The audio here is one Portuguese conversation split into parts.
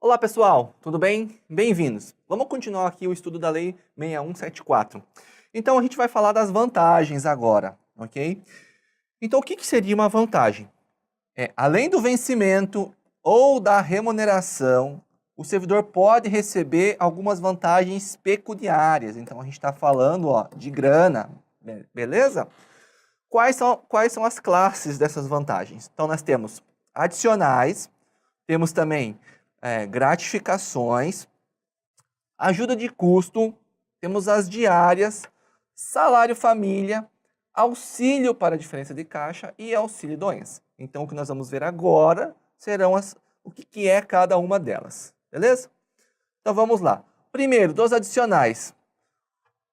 Olá pessoal, tudo bem? Bem-vindos. Vamos continuar aqui o estudo da Lei 6174. Então a gente vai falar das vantagens agora, ok? Então o que seria uma vantagem? Além do vencimento ou da remuneração, o servidor pode receber algumas vantagens pecuniárias. Então a gente está falando de grana, beleza? Quais são as classes dessas vantagens? Então nós temos adicionais, temos também gratificações, ajuda de custo, temos as diárias, salário família, auxílio para a diferença de caixa e auxílio doença. Então, o que nós vamos ver agora serão o que é cada uma delas, beleza? Então, vamos lá. Primeiro, dos adicionais.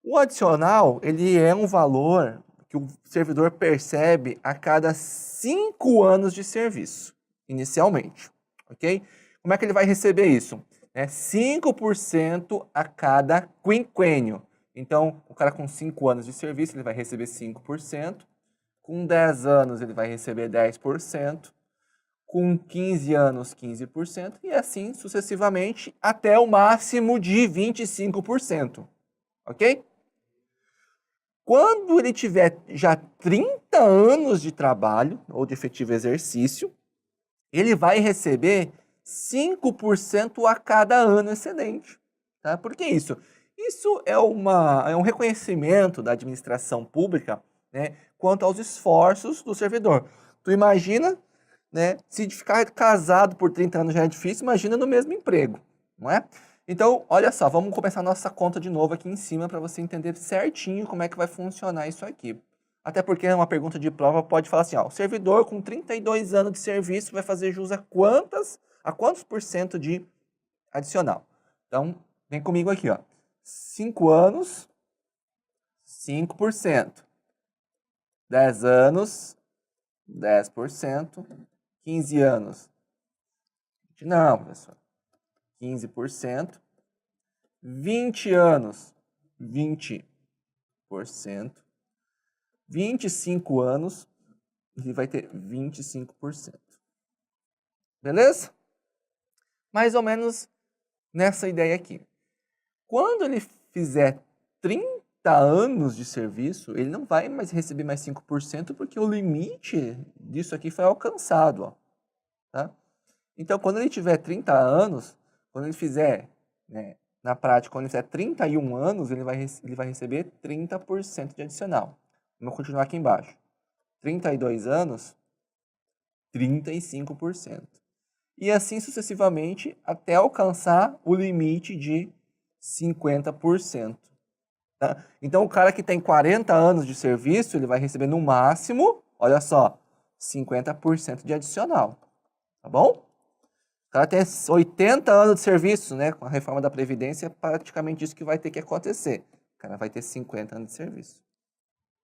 O adicional, ele é um valor que o servidor percebe a cada 5 anos de serviço, inicialmente, ok? Como é que ele vai receber isso? 5% a cada quinquênio. Então, o cara com 5 anos de serviço, ele vai receber 5%. Com 10 anos, ele vai receber 10%. Com 15 anos, 15%. E assim sucessivamente, até o máximo de 25%. Ok? Quando ele tiver já 30 anos de trabalho, ou de efetivo exercício, ele vai receber 5% a cada ano excedente. Tá? Por que isso? Isso é um reconhecimento da administração pública, né, quanto aos esforços do servidor. Tu imagina, né, se de ficar casado por 30 anos já é difícil, imagina no mesmo emprego, não é? Então, olha só, vamos começar a nossa conta de novo aqui em cima para você entender certinho como é que vai funcionar isso aqui. Até porque uma pergunta de prova pode falar assim, o servidor com 32 anos de serviço vai fazer jus a quantos por cento de adicional? Então, vem comigo aqui, 5 anos, 5%. 10 anos, 10%. 15 anos. Não, professor. 15%. 20 anos, 20%. 25 anos, ele vai ter 25%. Beleza? Mais ou menos nessa ideia aqui. Quando ele fizer 30 anos de serviço, ele não vai mais receber mais 5%, porque o limite disso aqui foi alcançado. Tá? Então, quando ele tiver 30 anos, quando ele fizer, na prática, quando ele fizer 31 anos, ele vai receber 30% de adicional. Vamos continuar aqui embaixo. 32 anos, 35%. E assim sucessivamente até alcançar o limite de 50%. Tá? Então, o cara que tem 40 anos de serviço, ele vai receber no máximo, olha só, 50% de adicional. Tá bom? O cara tem 80 anos de serviço, né? Com a reforma da Previdência, é praticamente isso que vai ter que acontecer. O cara vai ter 50 anos de serviço.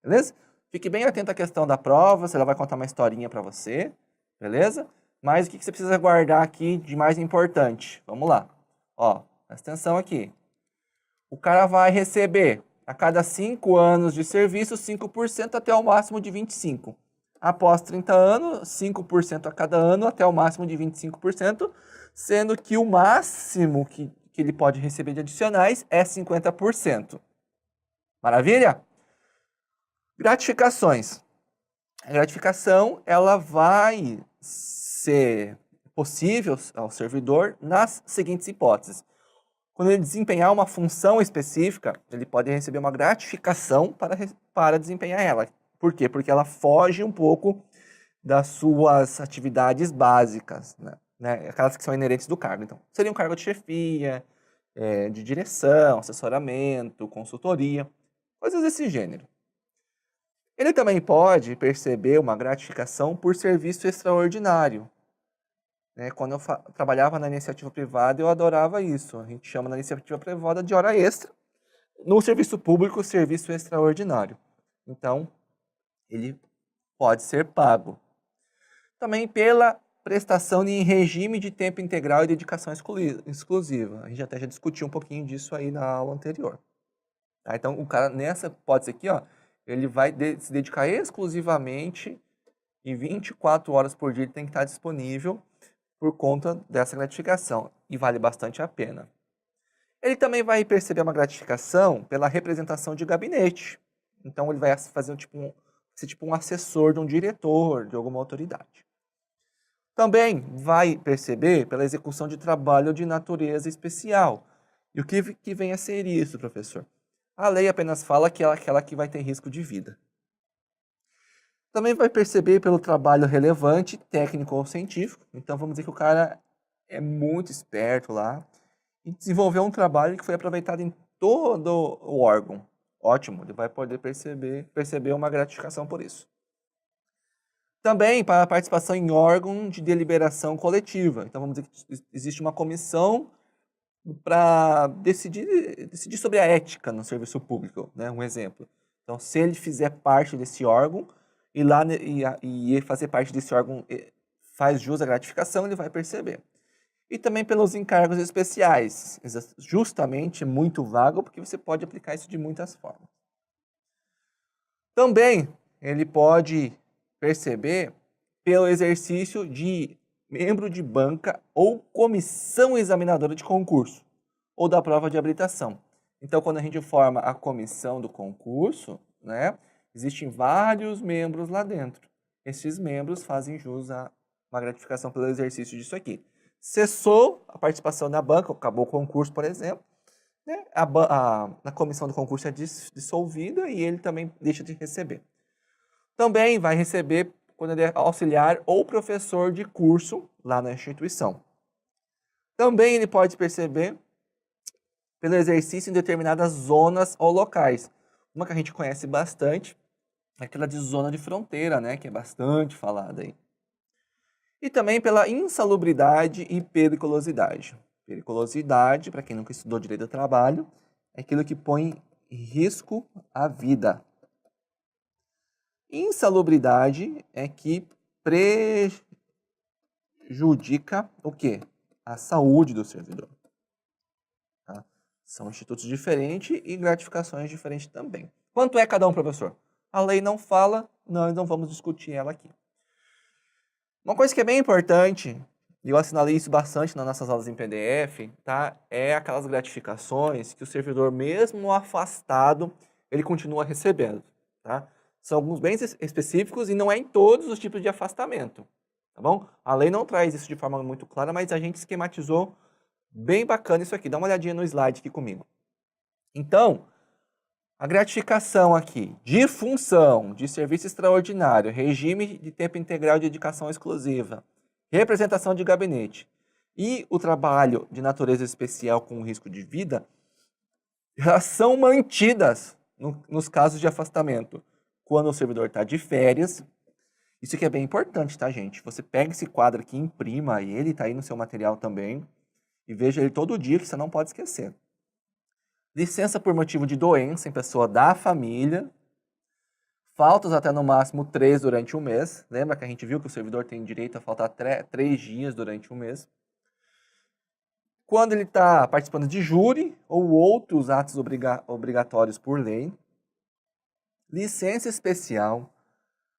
Beleza? Fique bem atento à questão da prova, ela vai contar uma historinha para você, beleza? Mas o que você precisa guardar aqui de mais importante? Vamos lá. Presta atenção aqui. O cara vai receber, a cada 5 anos de serviço, 5% até o máximo de 25%. Após 30 anos, 5% a cada ano até o máximo de 25%, sendo que o máximo que ele pode receber de adicionais é 50%. Maravilha? Gratificações. A gratificação, ela vai ser possível ao servidor nas seguintes hipóteses. Quando ele desempenhar uma função específica, ele pode receber uma gratificação para desempenhar ela. Por quê? Porque ela foge um pouco das suas atividades básicas, né? Aquelas que são inerentes do cargo. Então, seria um cargo de chefia, de direção, assessoramento, consultoria, coisas desse gênero. Ele também pode perceber uma gratificação por serviço extraordinário. Quando eu trabalhava na iniciativa privada, eu adorava isso. A gente chama na iniciativa privada de hora extra. No serviço público, serviço extraordinário. Então, ele pode ser pago. Também pela prestação em regime de tempo integral e dedicação exclusiva. A gente até já discutiu um pouquinho disso aí na aula anterior. Tá? Então, o cara, nessa hipótese aqui, ele vai se dedicar exclusivamente e 24 horas por dia ele tem que estar disponível por conta dessa gratificação, e vale bastante a pena. Ele também vai perceber uma gratificação pela representação de gabinete. Então, ele vai fazer ser tipo um assessor de um diretor, de alguma autoridade. Também vai perceber pela execução de trabalho de natureza especial. E o que vem a ser isso, professor? A lei apenas fala que é aquela que vai ter risco de vida. Também vai perceber pelo trabalho relevante, técnico ou científico. Então, vamos dizer que o cara é muito esperto lá e desenvolveu um trabalho que foi aproveitado em todo o órgão. Ótimo, ele vai poder perceber uma gratificação por isso. Também para a participação em órgão de deliberação coletiva. Então, vamos dizer que existe uma comissão para decidir sobre a ética no serviço público, né? Um exemplo. Então, se ele fizer parte desse órgão e fazer parte desse órgão faz jus à gratificação, ele vai perceber. E também pelos encargos especiais. Justamente é muito vago, porque você pode aplicar isso de muitas formas. Também ele pode perceber pelo exercício de membro de banca ou comissão examinadora de concurso ou da prova de habilitação. Então, quando a gente forma a comissão do concurso, né, existem vários membros lá dentro. Esses membros fazem jus a uma gratificação pelo exercício disso aqui. Cessou a participação na banca, acabou o concurso, por exemplo, né, a comissão do concurso é dissolvida e ele também deixa de receber. Também vai receber quando ele é auxiliar ou professor de curso lá na instituição. Também ele pode perceber pelo exercício em determinadas zonas ou locais. Uma que a gente conhece bastante é aquela de zona de fronteira, né, que é bastante falada aí. E também pela insalubridade e periculosidade. Periculosidade, para quem nunca estudou direito do trabalho, é aquilo que põe em risco a vida. Insalubridade é que prejudica o quê? A saúde do servidor. Tá? São institutos diferentes e gratificações diferentes também. Quanto é cada um, professor? A lei não fala, nós não vamos discutir ela aqui. Uma coisa que é bem importante, e eu assinalei isso bastante nas nossas aulas em PDF, tá? É aquelas gratificações que o servidor, mesmo afastado, ele continua recebendo. Tá? São alguns bem específicos e não é em todos os tipos de afastamento. Tá bom? A lei não traz isso de forma muito clara, mas a gente esquematizou bem bacana isso aqui. Dá uma olhadinha no slide aqui comigo. Então, a gratificação aqui de função, de serviço extraordinário, regime de tempo integral de dedicação exclusiva, representação de gabinete e o trabalho de natureza especial com risco de vida, elas são mantidas nos casos de afastamento. Quando o servidor está de férias, isso aqui é bem importante, tá, gente? Você pega esse quadro aqui, imprima ele, tá aí no seu material também, e veja ele todo dia, que você não pode esquecer. Licença por motivo de doença em pessoa da família. Faltas até no máximo 3 durante um mês. Lembra que a gente viu que o servidor tem direito a faltar 3 dias durante um mês. Quando ele está participando de júri ou outros atos obrigatórios por lei. Licença especial.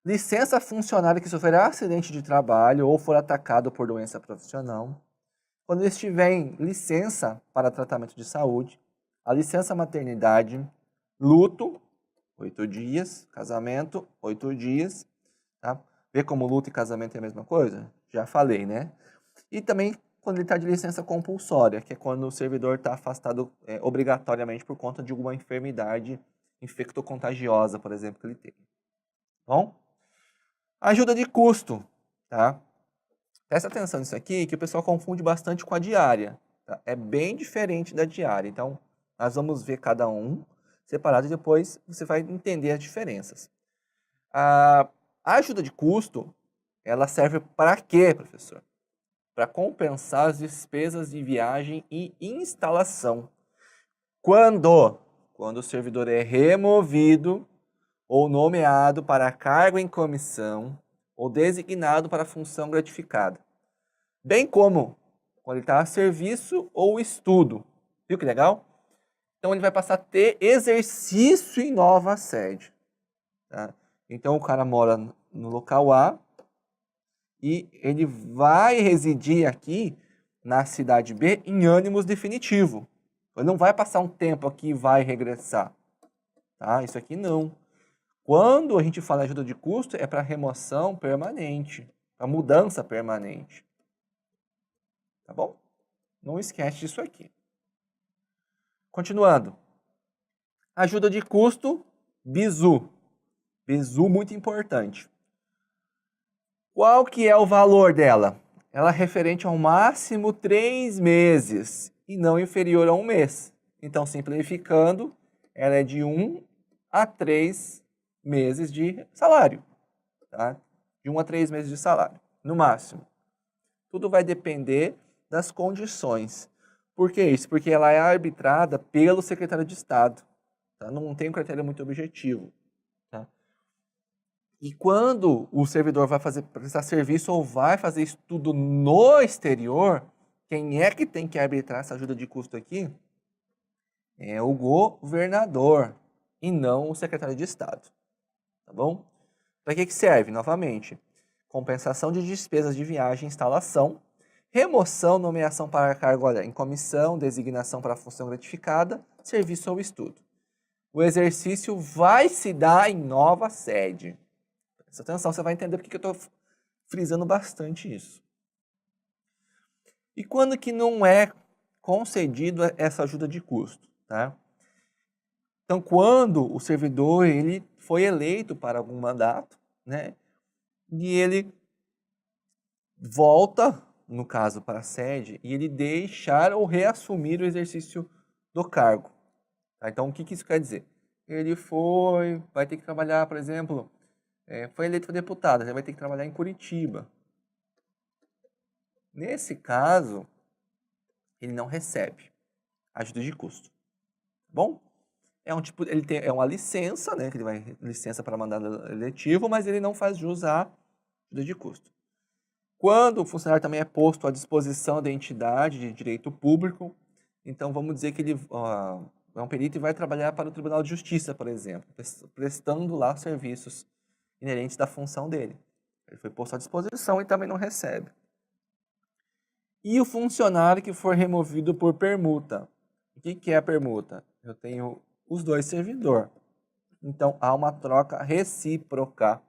Licença funcionário que sofrer acidente de trabalho ou for atacado por doença profissional. Quando ele estiver em licença para tratamento de saúde. A licença maternidade, luto, 8 dias, casamento, 8 dias, tá? Vê como luto e casamento é a mesma coisa? Já falei, né? E também quando ele está de licença compulsória, que é quando o servidor está afastado obrigatoriamente por conta de alguma enfermidade infectocontagiosa, por exemplo, que ele tem. Bom? Ajuda de custo, tá? Presta atenção nisso aqui, que o pessoal confunde bastante com a diária. Tá? É bem diferente da diária, então nós vamos ver cada um separado e depois você vai entender as diferenças. A ajuda de custo, ela serve para quê, professor? Para compensar as despesas de viagem e instalação. Quando o servidor é removido ou nomeado para cargo em comissão ou designado para função gratificada. Bem como quando ele está a serviço ou estudo. Viu que legal? Então, ele vai passar a ter exercício em nova sede. Tá? Então, o cara mora no local A e ele vai residir aqui na cidade B em ânimos definitivo. Ele não vai passar um tempo aqui e vai regressar. Tá? Isso aqui não. Quando a gente fala ajuda de custo, é para remoção permanente, para mudança permanente. Tá bom? Não esquece disso aqui. Continuando. Ajuda de custo, bizu. Bizu muito importante. Qual que é o valor dela? Ela é referente ao máximo 3 meses e não inferior a 1 mês. Então, simplificando, ela é de 1 a 3 meses de salário. Tá? De 1 a 3 meses de salário, no máximo. Tudo vai depender das condições. Por que isso? Porque ela é arbitrada pelo secretário de Estado. Tá? Não tem um critério muito objetivo. Tá? E quando o servidor vai prestar serviço ou vai fazer estudo no exterior, quem é que tem que arbitrar essa ajuda de custo aqui? É o governador e não o secretário de Estado. Tá bom? Para que serve? Novamente, compensação de despesas de viagem e instalação, remoção, nomeação para cargo em comissão, designação para função gratificada, serviço ou estudo. O exercício vai se dar em nova sede. Presta atenção, você vai entender porque eu estou frisando bastante isso. E quando que não é concedido essa ajuda de custo? Tá? Então, quando o servidor ele foi eleito para algum mandato, né, e ele volta, no caso, para a sede, e ele deixar ou reassumir o exercício do cargo. Tá? Então, o que isso quer dizer? Ele vai ter que trabalhar, por exemplo, foi eleito para deputado, ele vai ter que trabalhar em Curitiba. Nesse caso, ele não recebe ajuda de custo. Bom? É uma licença, né? Que ele vai licença para mandado eletivo, mas ele não faz jus à ajuda de custo. Quando o funcionário também é posto à disposição da entidade de direito público, então vamos dizer que ele é um perito e vai trabalhar para o Tribunal de Justiça, por exemplo, prestando lá serviços inerentes da função dele. Ele foi posto à disposição e também não recebe. E o funcionário que for removido por permuta. O que é a permuta? Eu tenho os dois servidores. Então, há uma troca recíproca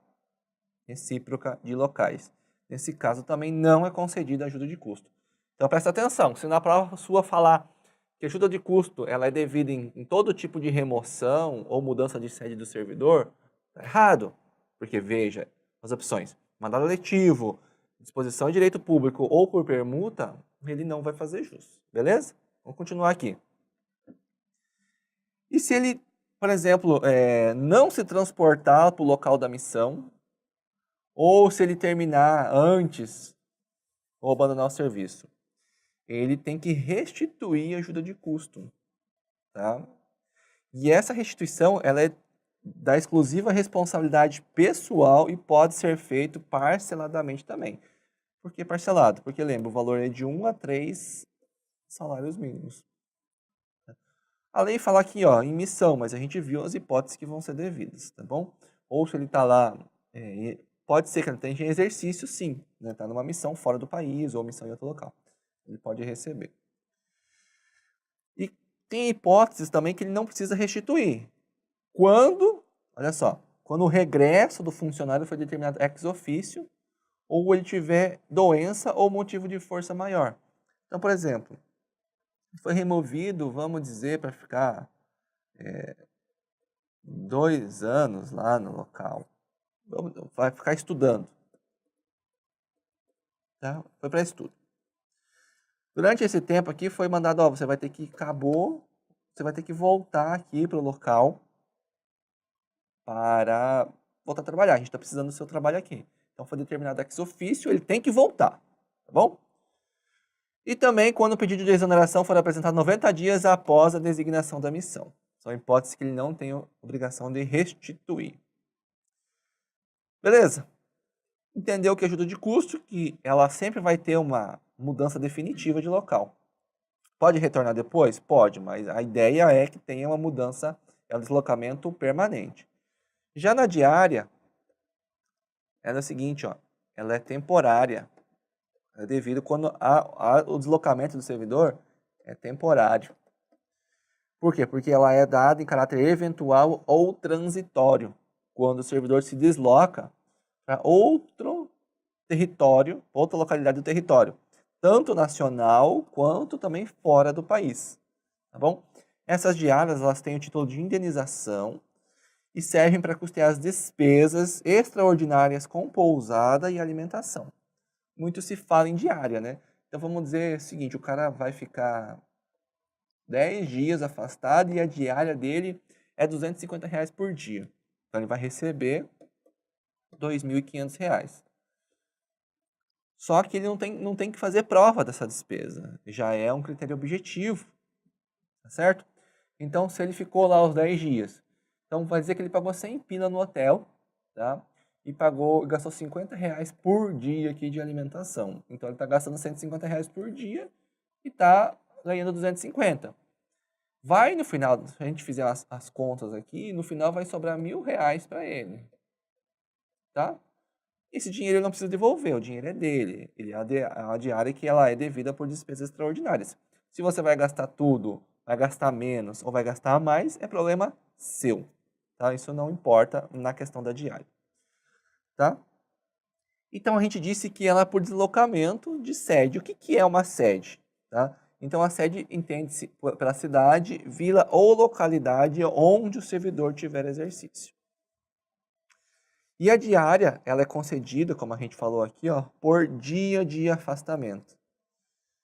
de locais. Nesse caso, também não é concedida ajuda de custo. Então, presta atenção. Se na prova sua falar que a ajuda de custo ela é devida em todo tipo de remoção ou mudança de sede do servidor, está errado. Porque, veja, as opções. Mandado letivo, disposição de direito público ou por permuta, ele não vai fazer jus. Beleza? Vamos continuar aqui. E se ele, por exemplo, não se transportar para o local da missão, ou se ele terminar antes ou abandonar o serviço, ele tem que restituir a ajuda de custo. Tá? E essa restituição ela é da exclusiva responsabilidade pessoal e pode ser feito parceladamente também. Por que parcelado? Porque, lembra, o valor é de 1 a 3 salários mínimos. A lei fala aqui, ó, em missão, mas a gente viu as hipóteses que vão ser devidas, tá bom? Ou se ele está lá, pode ser que ele esteja em exercício, sim, né? Está numa missão fora do país ou missão em outro local. Ele pode receber. E tem hipóteses também que ele não precisa restituir. Quando, olha só, quando o regresso do funcionário foi determinado ex officio, ou ele tiver doença ou motivo de força maior. Então, por exemplo, foi removido, vamos dizer, para ficar 2 anos lá no local. Vai ficar estudando. Tá? Foi para estudo. Durante esse tempo aqui foi mandado, ó, você vai ter que voltar aqui para o local para voltar a trabalhar. A gente está precisando do seu trabalho aqui. Então foi determinado ex officio, ele tem que voltar, tá bom? E também quando o pedido de exoneração for apresentado 90 dias após a designação da missão. São hipóteses que ele não tem obrigação de restituir. Beleza? Entendeu que ajuda de custo, que ela sempre vai ter uma mudança definitiva de local. Pode retornar depois? Pode, mas a ideia é que tenha uma mudança, um deslocamento permanente. Já na diária, é o seguinte, ó, ela é temporária. É devido quando o deslocamento do servidor é temporário. Por quê? Porque ela é dada em caráter eventual ou transitório, quando o servidor se desloca para outro território, outra localidade do território, tanto nacional quanto também fora do país, tá bom? Essas diárias, elas têm o título de indenização e servem para custear as despesas extraordinárias com pousada e alimentação. Muito se fala em diária, né? Então vamos dizer o seguinte, o cara vai ficar 10 dias afastado e a diária dele é R$250 por dia. Então ele vai receber R$2.500. Só que ele não tem que fazer prova dessa despesa. Já é um critério objetivo, tá certo? Então, se ele ficou lá os 10 dias, então vai dizer que ele pagou 100 pila no hotel, tá? E gastou R$50 por dia aqui de alimentação. Então, ele está gastando R$150 por dia e está ganhando 250. Vai no final, se a gente fizer as contas aqui, no final vai sobrar R$1.000 para ele, tá? Esse dinheiro ele não precisa devolver, o dinheiro é dele. Ele é a diária que ela é devida por despesas extraordinárias. Se você vai gastar tudo, vai gastar menos ou vai gastar mais, é problema seu. Tá? Isso não importa na questão da diária. Tá? Então a gente disse que ela é por deslocamento de sede. O que é uma sede? Tá? Então a sede entende-se pela cidade, vila ou localidade onde o servidor tiver exercício. E a diária, ela é concedida, como a gente falou aqui, ó, por dia de afastamento.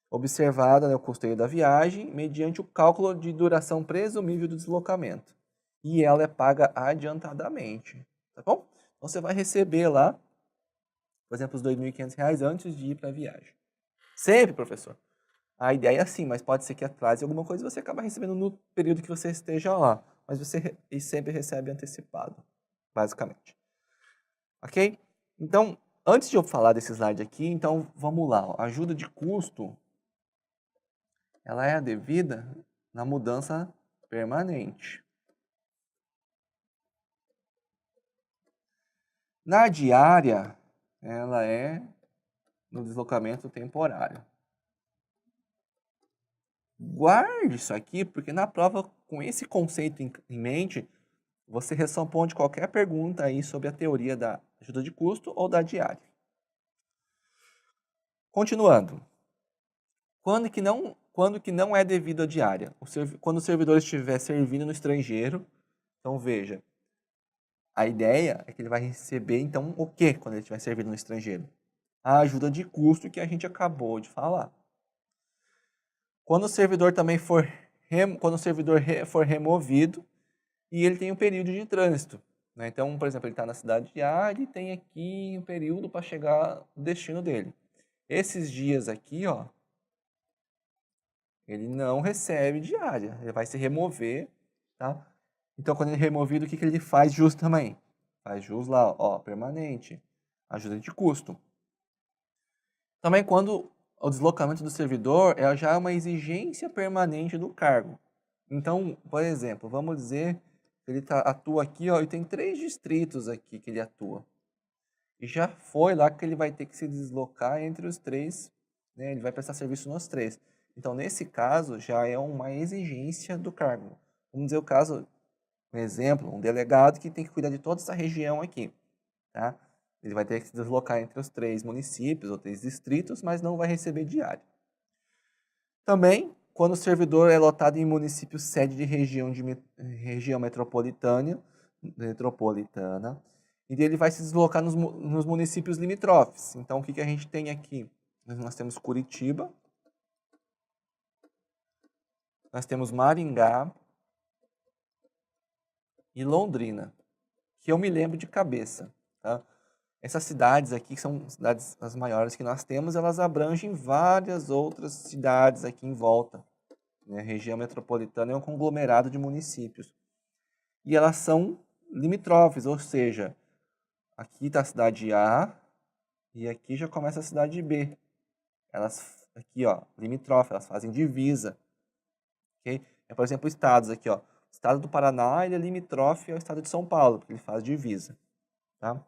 Observada, né, o custeio da viagem, mediante o cálculo de duração presumível do deslocamento. E ela é paga adiantadamente, tá bom? Então você vai receber lá, por exemplo, os R$2.500 antes de ir para a viagem. Sempre, professor. A ideia é assim, mas pode ser que atrase alguma coisa e você acaba recebendo no período que você esteja lá. Mas você sempre recebe antecipado, basicamente. Ok? Então, antes de eu falar desse slide aqui, então vamos lá. Ó. A ajuda de custo, ela é devida na mudança permanente. Na diária, ela é no deslocamento temporário. Guarde isso aqui, porque na prova, com esse conceito em mente, você responde qualquer pergunta aí sobre a teoria da ajuda de custo ou da diária. Continuando. Quando que não é devido à diária? Quando o servidor estiver servindo no estrangeiro. Então, veja, a ideia é que ele vai receber, então, o que quando ele estiver servindo no estrangeiro? A ajuda de custo que a gente acabou de falar. Quando o servidor também for removido e ele tem um período de trânsito. Né? Então, por exemplo, ele está na cidade A, ele tem aqui um período para chegar no destino dele. Esses dias aqui, ó, ele não recebe diária, ele vai se remover, tá? Então, quando ele é removido, o que ele faz jus também? Faz jus lá, ó, permanente, ajuda de custo. Também quando o deslocamento do servidor já é uma exigência permanente do cargo. Então, por exemplo, vamos dizer que ele atua aqui, ó, e tem 3 distritos aqui que ele atua. E já foi lá que ele vai ter que se deslocar entre os 3, né? Ele vai prestar serviço nos 3. Então, nesse caso, já é uma exigência do cargo. Vamos dizer o caso, um exemplo, um delegado que tem que cuidar de toda essa região aqui. Tá? Ele vai ter que se deslocar entre os 3 municípios ou 3 distritos, mas não vai receber diário. Também, quando o servidor é lotado em município sede de região metropolitana, e ele vai se deslocar nos municípios limítrofes. Então, o que a gente tem aqui? Nós temos Curitiba, nós temos Maringá e Londrina, que eu me lembro de cabeça. Tá? Essas cidades aqui, que são cidades as maiores que nós temos, elas abrangem várias outras cidades aqui em volta. Né? A região metropolitana é um conglomerado de municípios. E elas são limítrofes, ou seja, aqui está a cidade A e aqui já começa a cidade B. Elas, aqui, ó, limítrofe, elas fazem divisa. Okay? É, por exemplo, estados aqui, ó. O estado do Paraná ele é limítrofe ao estado de São Paulo, porque ele faz divisa. Tá?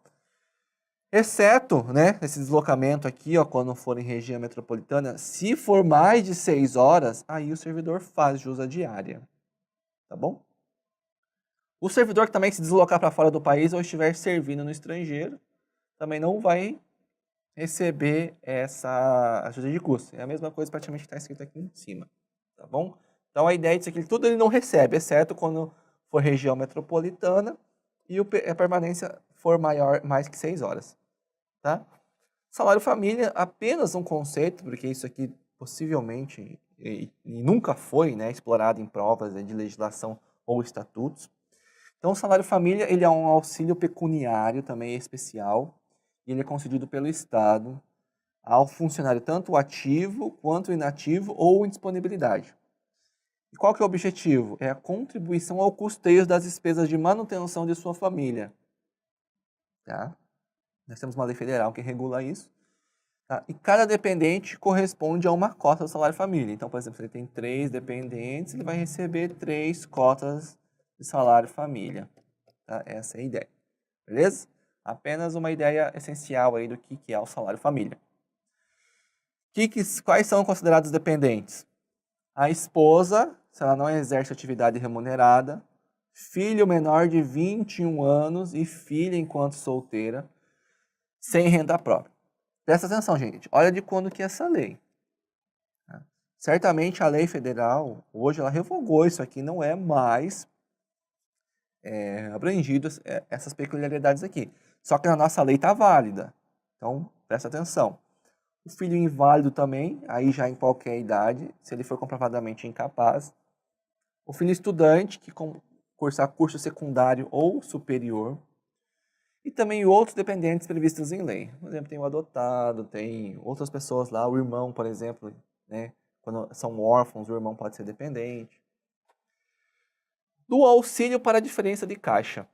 Exceto, né, esse deslocamento aqui, ó, quando for em região metropolitana, se for mais de 6 horas, aí o servidor faz jus à diária, tá bom? O servidor que também se deslocar para fora do país ou estiver servindo no estrangeiro, também não vai receber essa ajuda de custo. É a mesma coisa praticamente que está escrito aqui em cima, tá bom? Então a ideia disso aqui, tudo ele não recebe, exceto quando for região metropolitana e a permanência for mais que 6 horas, tá? Salário família, apenas um conceito, porque isso aqui possivelmente e nunca foi, né, explorado em provas de legislação ou estatutos. Então, o salário família ele é um auxílio pecuniário também especial, e ele é concedido pelo Estado ao funcionário tanto ativo quanto inativo ou em disponibilidade. E qual que é o objetivo? É a contribuição ao custeio das despesas de manutenção de sua família. Tá? Nós temos uma lei federal que regula isso. Tá? E cada dependente corresponde a uma cota do salário família. Então, por exemplo, se ele tem 3 dependentes, ele vai receber 3 cotas de salário família. Tá? Essa é a ideia. Beleza? Apenas uma ideia essencial aí do que é o salário família. Quais são considerados dependentes? A esposa, se ela não exerce atividade remunerada, filho menor de 21 anos e filha enquanto solteira, sem renda própria. Presta atenção, gente. Olha de quando que é essa lei. Certamente a lei federal, hoje, ela revogou isso aqui, não é mais abrangido essas peculiaridades aqui. Só que a nossa lei está válida. Então, presta atenção. O filho inválido também, aí já em qualquer idade, se ele for comprovadamente incapaz. O filho estudante, que cursar curso secundário ou superior. E também outros dependentes previstos em lei. Por exemplo, tem o adotado, tem outras pessoas lá, o irmão, por exemplo, né? Quando são órfãos, o irmão pode ser dependente. Do auxílio para a diferença de caixa.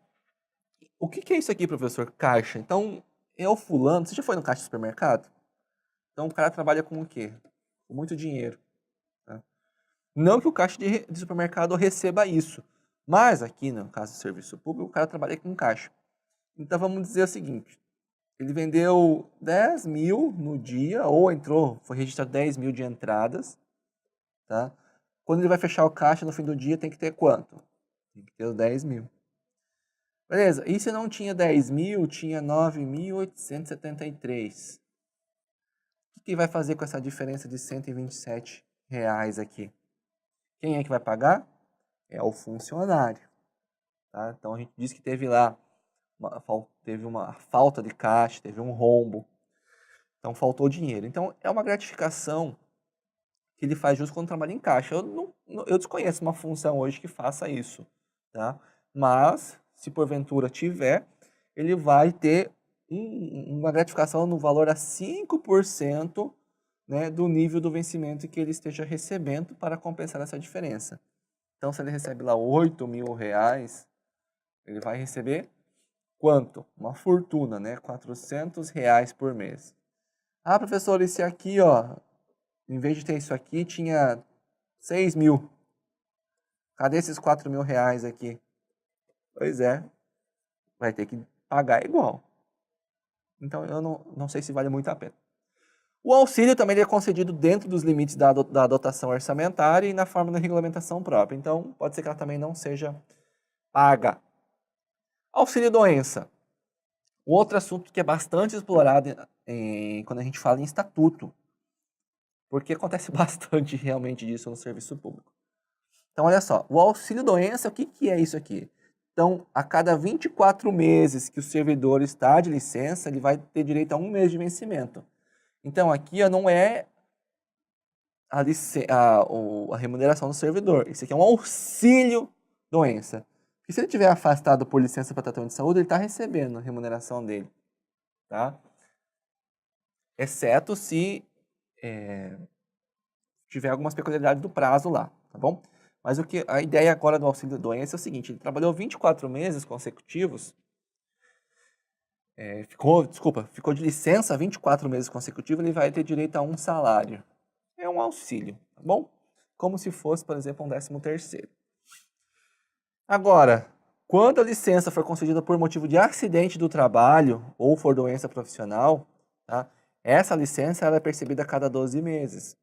O que é isso aqui, professor? Caixa. Então, é o fulano, você já foi no caixa do supermercado? Então, o cara trabalha com o quê? Com muito dinheiro. Tá? Não que o caixa de supermercado receba isso, mas aqui, no caso do serviço público, o cara trabalha com caixa. Então, vamos dizer o seguinte, ele vendeu 10 mil no dia, ou foi registrado 10 mil de entradas, tá? Quando ele vai fechar o caixa no fim do dia, tem que ter quanto? Tem que ter os 10 mil. Beleza, e se não tinha 10 mil, tinha 9.873. O que vai fazer com essa diferença de R$ 127 aqui? Quem é que vai pagar? É o funcionário. Tá? Então a gente diz que teve lá teve uma falta de caixa, teve um rombo. Então faltou dinheiro. Então é uma gratificação que ele faz justo quando trabalha em caixa. Eu desconheço uma função hoje que faça isso. Tá? Mas, se porventura tiver, ele vai ter uma gratificação no valor a 5%, né, do nível do vencimento que ele esteja recebendo para compensar essa diferença. Então, se ele recebe lá R$ 8.000, ele vai receber quanto? Uma fortuna, né? R$ 400 por mês. Ah, professor, esse aqui, ó, em vez de ter isso aqui, tinha 6 mil. Cadê esses R$ 4.000 aqui? Pois é, vai ter que pagar igual. Então, eu não sei se vale muito a pena. O auxílio também é concedido dentro dos limites da dotação orçamentária e na forma da regulamentação própria. Então, pode ser que ela também não seja paga. Auxílio doença. O outro assunto que é bastante explorado quando a gente fala em estatuto. Porque acontece bastante realmente disso no serviço público. Então, olha só. O auxílio doença, o que é isso aqui? Então, a cada 24 meses que o servidor está de licença, ele vai ter direito a 1 mês de vencimento. Então, aqui não é a remuneração do servidor. Isso aqui é um auxílio doença. Porque se ele estiver afastado por licença para tratamento de saúde, ele está recebendo a remuneração dele. Tá? Exceto se tiver algumas peculiaridades do prazo lá. Tá bom? Mas a ideia agora do auxílio doença é o seguinte, ele trabalhou 24 meses consecutivos, ficou de licença 24 meses consecutivos, ele vai ter direito a um salário. É um auxílio, tá bom? Como se fosse, por exemplo, um 13º. Agora, Quando a licença for concedida por motivo de acidente do trabalho ou for doença profissional, tá? Essa licença ela é percebida a cada 12 meses.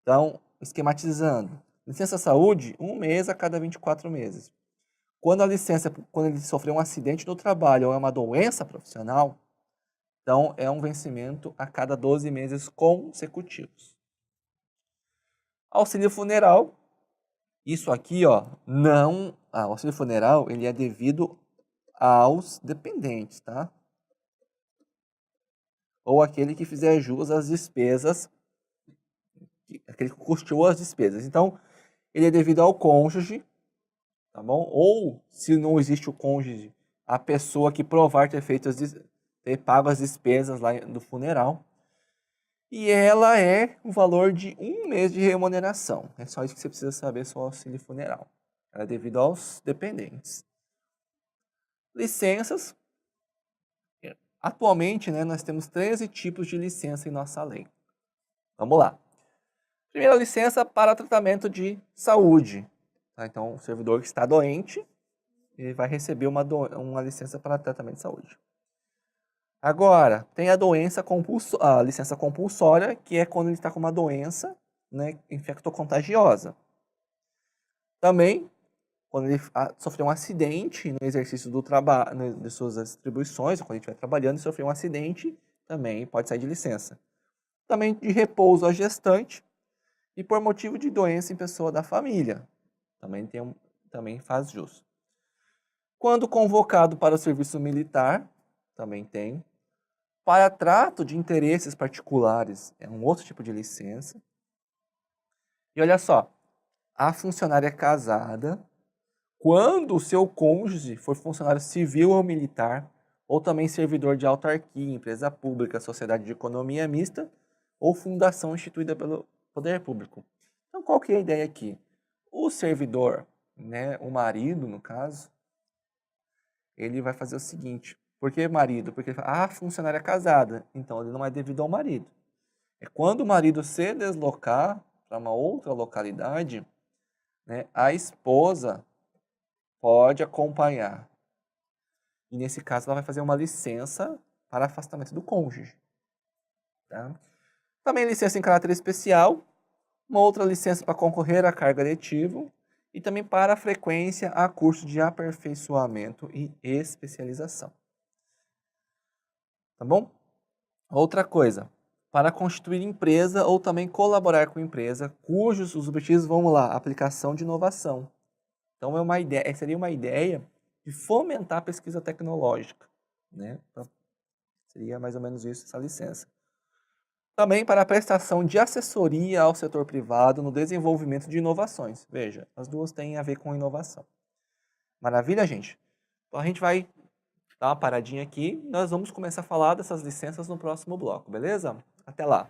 Então, esquematizando, licença saúde, 1 mês a cada 24 meses. Quando ele sofreu um acidente no trabalho ou é uma doença profissional, então é um vencimento a cada 12 meses consecutivos. Auxílio funeral, isso aqui, ó, não, auxílio funeral, ele é devido aos dependentes, tá? Ou aquele que fizer jus às despesas, aquele que custeou as despesas. Então, ele é devido ao cônjuge, tá bom? Ou, se não existe o cônjuge, a pessoa que provar ter pago as despesas lá do funeral. E ela é o valor de 1 mês de remuneração. É só isso que você precisa saber sobre o auxílio funeral. Ela é devido aos dependentes. Licenças. Atualmente, né, nós temos 13 tipos de licença em nossa lei. Vamos lá. Primeira licença para tratamento de saúde. Tá? Então, o servidor que está doente, ele vai receber uma licença para tratamento de saúde. Agora, tem a licença compulsória, que é quando ele está com uma doença, né, infectocontagiosa. Também, quando ele sofreu um acidente no exercício do trabalho, de suas atribuições, quando ele estiver trabalhando e sofreu um acidente, também pode sair de licença. Também de repouso à gestante e por motivo de doença em pessoa da família. Também faz jus. Quando convocado para o serviço militar, também tem. Para trato de interesses particulares, é um outro tipo de licença. E olha só, a funcionária casada, quando o seu cônjuge for funcionário civil ou militar, ou também servidor de autarquia, empresa pública, sociedade de economia mista, ou fundação instituída pelo poder público. Então, qual que é a ideia aqui? O servidor, né, o marido, no caso, ele vai fazer o seguinte. Por que marido? Porque a funcionária é casada, então ele não é devido ao marido. É quando o marido se deslocar para uma outra localidade, né, a esposa pode acompanhar. E nesse caso ela vai fazer uma licença para afastamento do cônjuge. Tá? Também licença em caráter especial, uma outra licença para concorrer a cargo letivo e também para a frequência a curso de aperfeiçoamento e especialização. Tá bom? Outra coisa, para constituir empresa ou também colaborar com empresa, cujos os objetivos, vamos lá, aplicação de inovação. Então, seria uma ideia de fomentar a pesquisa tecnológica, né? Então, seria mais ou menos isso, essa licença. Também para a prestação de assessoria ao setor privado no desenvolvimento de inovações. Veja, as duas têm a ver com inovação. Maravilha, gente? Então, a gente vai dar uma paradinha aqui. Nós vamos começar a falar dessas licenças no próximo bloco, beleza? Até lá!